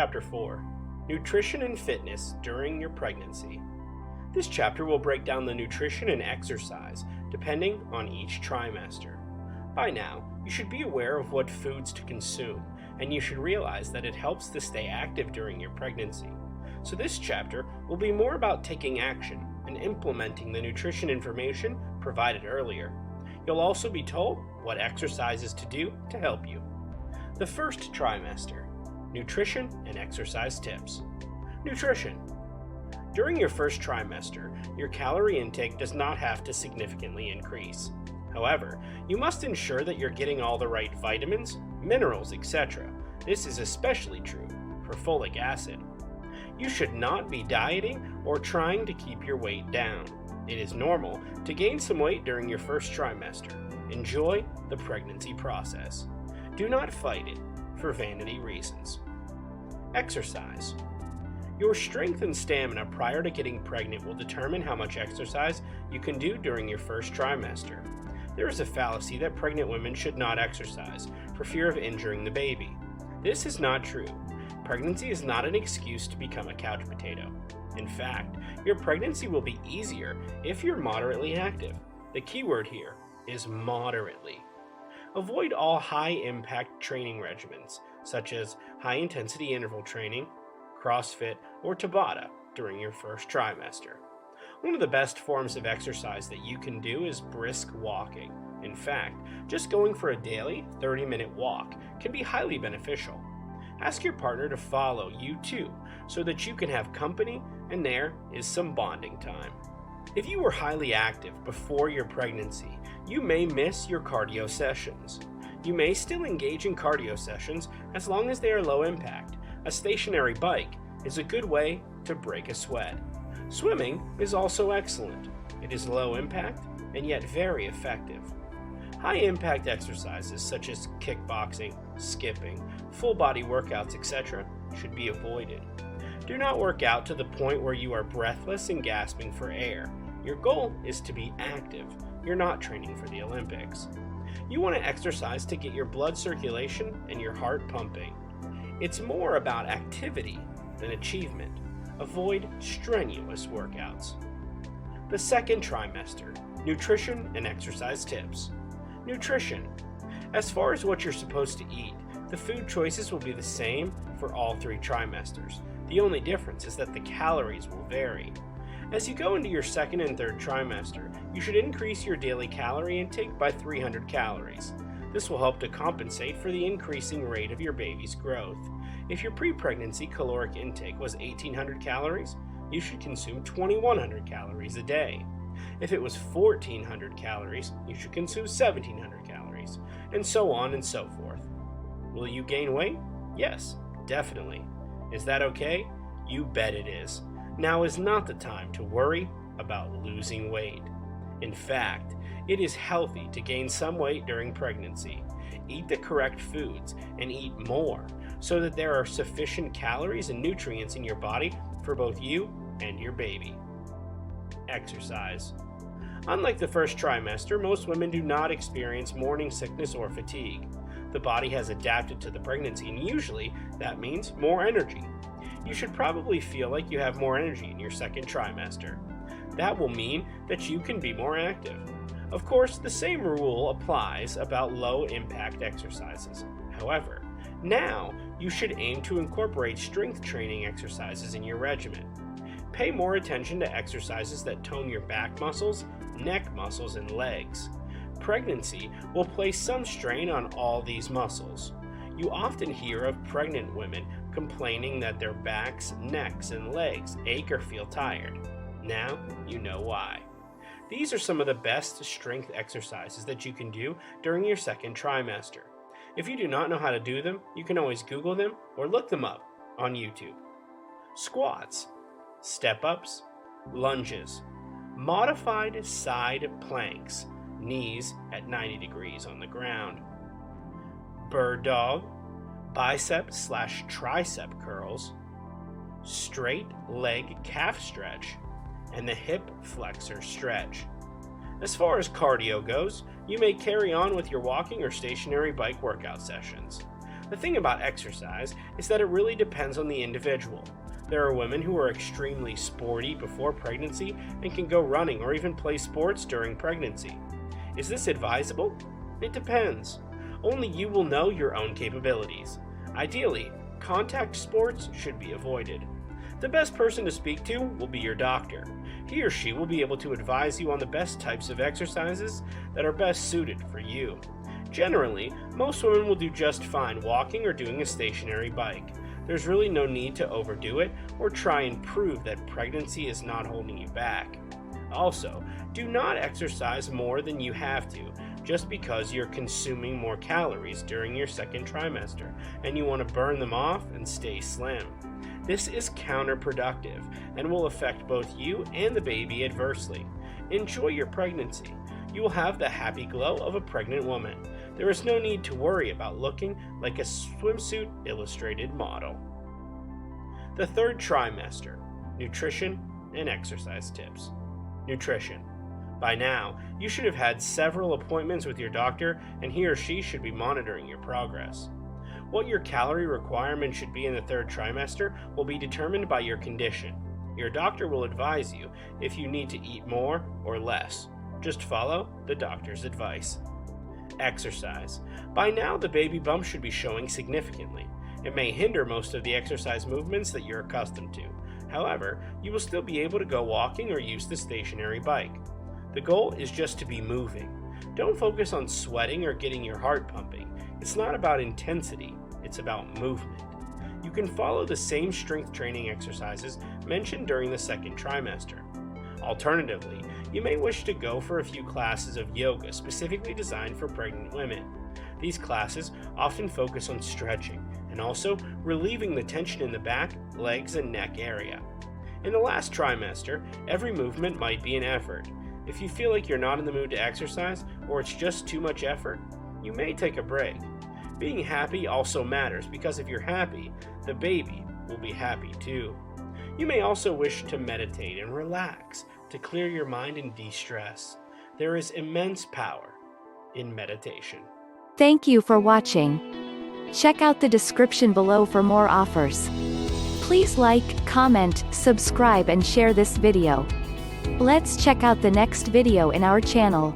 Chapter 4: Nutrition and Fitness During Your Pregnancy. This chapter will break down the nutrition and exercise depending on each trimester. By now, you should be aware of what foods to consume, and you should realize that it helps to stay active during your pregnancy. So this chapter will be more about taking action and implementing the nutrition information provided earlier. You'll also be told what exercises to do to help you. The first trimester: nutrition and exercise tips. Nutrition. During your first trimester, your calorie intake does not have to significantly increase. However, you must ensure that you're getting all the right vitamins, minerals, etc. This is especially true for folic acid. You should not be dieting or trying to keep your weight down. It is normal to gain some weight during your first trimester. Enjoy the pregnancy process. Do not fight it for vanity reasons. Exercise. Your strength and stamina prior to getting pregnant will determine how much exercise you can do during your first trimester. There is a fallacy that pregnant women should not exercise for fear of injuring the baby. This is not true. Pregnancy is not an excuse to become a couch potato. In fact, your pregnancy will be easier if you're moderately active. The key word here is moderately. Avoid all high-impact training regimens, such as high-intensity interval training, CrossFit, or Tabata during your first trimester. One of the best forms of exercise that you can do is brisk walking. In fact, just going for a daily 30-minute walk can be highly beneficial. Ask your partner to follow you too, so that you can have company and there is some bonding time. If you were highly active before your pregnancy, you may miss your cardio sessions. You may still engage in cardio sessions as long as they are low impact. A stationary bike is a good way to break a sweat. Swimming is also excellent. It is low impact and yet very effective. High impact exercises such as kickboxing, skipping, full body workouts, etc. should be avoided. Do not work out to the point where you are breathless and gasping for air. Your goal is to be active. You're not training for the Olympics. You want to exercise to get your blood circulation and your heart pumping. It's more about activity than achievement. Avoid strenuous workouts. The second trimester: nutrition and exercise tips. Nutrition. As far as what you're supposed to eat, the food choices will be the same for all 3 trimesters. The only difference is that the calories will vary. As you go into your second and third trimester, you should increase your daily calorie intake by 300 calories. This will help to compensate for the increasing rate of your baby's growth. If your pre-pregnancy caloric intake was 1,800 calories, you should consume 2,100 calories a day. If it was 1,400 calories, you should consume 1,700 calories, and so on and so forth. Will you gain weight? Yes, definitely. Is that okay? You bet it is. Now is not the time to worry about losing weight. In fact, it is healthy to gain some weight during pregnancy. Eat the correct foods and eat more so that there are sufficient calories and nutrients in your body for both you and your baby. Exercise. Unlike the first trimester, most women do not experience morning sickness or fatigue. The body has adapted to the pregnancy, and usually that means more energy. You should probably feel like you have more energy in your second trimester. That will mean that you can be more active. Of course, the same rule applies about low-impact exercises. However, now you should aim to incorporate strength training exercises in your regimen. Pay more attention to exercises that tone your back muscles, neck muscles, and legs. Pregnancy will place some strain on all these muscles. You often hear of pregnant women complaining that their backs, necks, and legs ache or feel tired. Now you know why. These are some of the best strength exercises that you can do during your second trimester. If you do not know how to do them, you can always Google them or look them up on YouTube. Squats, step-ups, lunges, modified side planks, knees at 90 degrees on the ground, bird dog, bicep/tricep curls, straight leg calf stretch, and the hip flexor stretch. As far as cardio goes, you may carry on with your walking or stationary bike workout sessions. The thing about exercise is that it really depends on the individual. There are women who are extremely sporty before pregnancy and can go running or even play sports during pregnancy. Is this advisable? It depends. Only you will know your own capabilities. Ideally, contact sports should be avoided. The best person to speak to will be your doctor. He or she will be able to advise you on the best types of exercises that are best suited for you. Generally, most women will do just fine walking or doing a stationary bike. There's really no need to overdo it or try and prove that pregnancy is not holding you back. Also, do not exercise more than you have to just because you're consuming more calories during your second trimester and you want to burn them off and stay slim. This is counterproductive and will affect both you and the baby adversely. Enjoy your pregnancy. You will have the happy glow of a pregnant woman. There is no need to worry about looking like a swimsuit illustrated model. The third trimester: nutrition and exercise tips. Nutrition. By now, you should have had several appointments with your doctor, and he or she should be monitoring your progress. What your calorie requirement should be in the third trimester will be determined by your condition. Your doctor will advise you if you need to eat more or less. Just follow the doctor's advice. Exercise. By now, the baby bump should be showing significantly. It may hinder most of the exercise movements that you're accustomed to. However, you will still be able to go walking or use the stationary bike. The goal is just to be moving. Don't focus on sweating or getting your heart pumping. It's not about intensity, it's about movement. You can follow the same strength training exercises mentioned during the second trimester. Alternatively, you may wish to go for a few classes of yoga specifically designed for pregnant women. These classes often focus on stretching and also relieving the tension in the back, legs, and neck area. In the last trimester, every movement might be an effort. If you feel like you're not in the mood to exercise or it's just too much effort, you may take a break. Being happy also matters because if you're happy, the baby will be happy too. You may also wish to meditate and relax to clear your mind and de-stress. There is immense power in meditation. Thank you for watching. Check out the description below for more offers. Please like, comment, subscribe and share this video. Let's check out the next video in our channel.